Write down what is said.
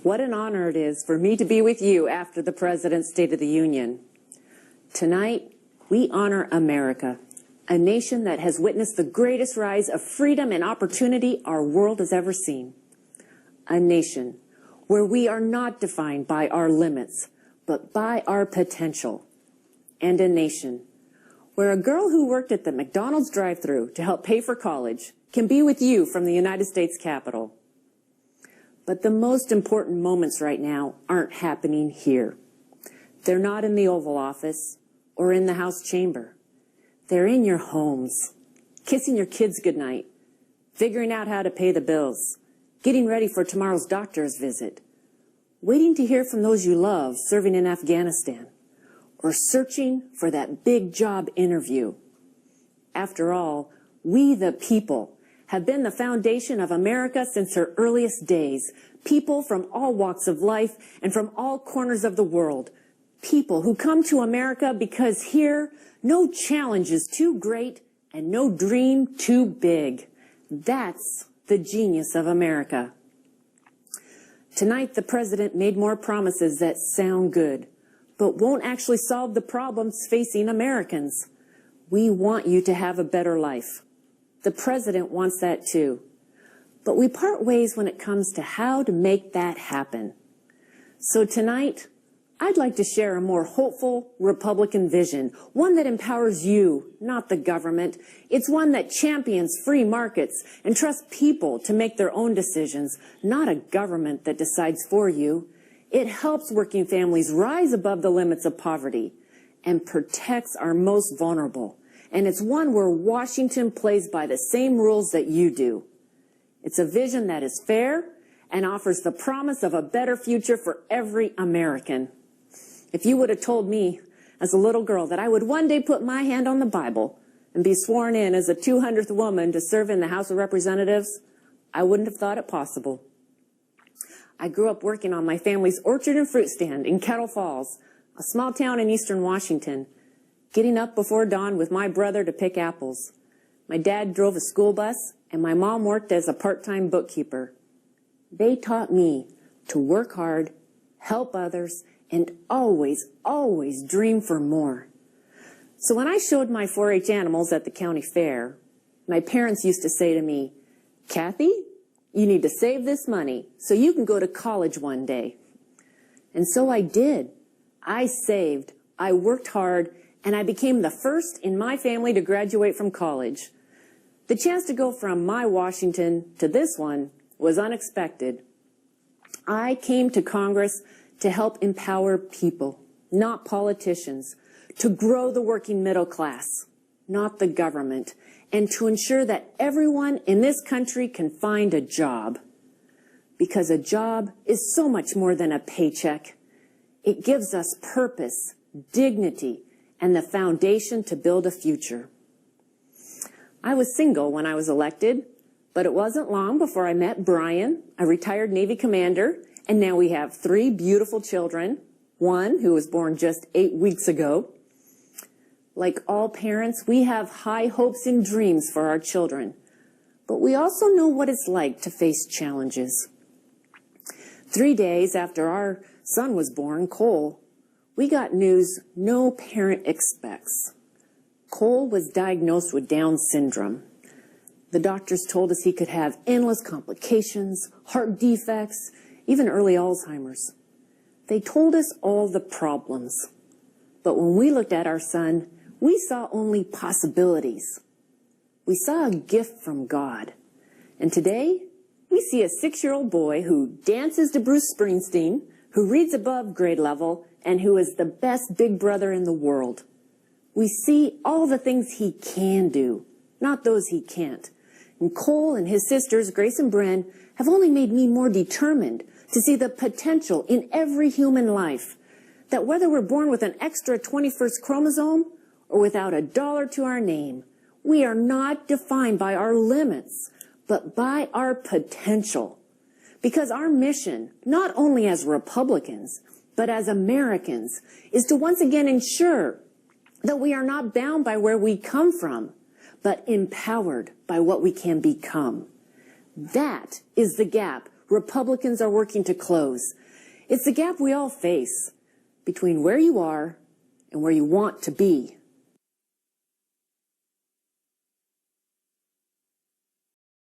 What an honor it is for me to be with you after the President's State of the Union. Tonight, we honor America, a nation that has witnessed the greatest rise of freedom and opportunity our world has ever seen. A nation where we are not defined by our limits, but by our potential. And a nation where a girl who worked at the McDonald's drive-thru to help pay for college can be with you from the United States Capitol. But the most important moments right now aren't happening here. They're not in the Oval Office or in the House chamber. They're in your homes, kissing your kids goodnight, figuring out how to pay the bills, getting ready for tomorrow's doctor's visit, waiting to hear from those you love serving in Afghanistan, or searching for that big job interview. After all, we the people have been the foundation of America since her earliest days. People from all walks of life and from all corners of the world. People who come to America because here, no challenge is too great and no dream too big. That's the genius of America. Tonight, the President made more promises that sound good, but won't actually solve the problems facing Americans. We want you to have a better life. The President wants that too. But we part ways when it comes to how to make that happen. So tonight, I'd like to share a more hopeful Republican vision, one that empowers you, not the government. It's one that champions free markets and trusts people to make their own decisions, not a government that decides for you. It helps working families rise above the limits of poverty and protects our most vulnerable. And it's one where Washington plays by the same rules that you do. It's a vision that is fair and offers the promise of a better future for every American. If you would have told me as a little girl that I would one day put my hand on the Bible and be sworn in as the 200th woman to serve in the House of Representatives, I wouldn't have thought it possible. I grew up working on my family's orchard and fruit stand in Kettle Falls, a small town in eastern Washington, getting up before dawn with my brother to pick apples. My dad drove a school bus, and my mom worked as a part-time bookkeeper. They taught me to work hard, help others, and always, always dream for more. So when I showed my 4-H animals at the county fair, my parents used to say to me, "Kathy, you need to save this money so you can go to college one day." And so I did. I saved, I worked hard, and I became the first in my family to graduate from college. The chance to go from my Washington to this one was unexpected. I came to Congress to help empower people, not politicians, to grow the working middle class, not the government, and to ensure that everyone in this country can find a job. Because a job is so much more than a paycheck. It gives us purpose, dignity, and the foundation to build a future. I was single when I was elected, but it wasn't long before I met Brian, a retired Navy commander, and now we have 3 beautiful children, one who was born just 8 weeks ago. Like all parents, we have high hopes and dreams for our children, but we also know what it's like to face challenges. 3 days after our son was born, Cole, we got news no parent expects. Cole was diagnosed with Down syndrome. The doctors told us he could have endless complications, heart defects, even early Alzheimer's. They told us all the problems. But when we looked at our son, we saw only possibilities. We saw a gift from God. And today, we see a 6-year-old boy who dances to Bruce Springsteen, who reads above grade level, and who is the best big brother in the world. We see all the things he can do, not those he can't. And Cole and his sisters, Grace and Bren, have only made me more determined to see the potential in every human life. That whether we're born with an extra 21st chromosome or without a dollar to our name, we are not defined by our limits, but by our potential. Because our mission, not only as Republicans, but as Americans, is to once again ensure that we are not bound by where we come from, but empowered by what we can become. That is the gap Republicans are working to close. It's the gap we all face between where you are and where you want to be.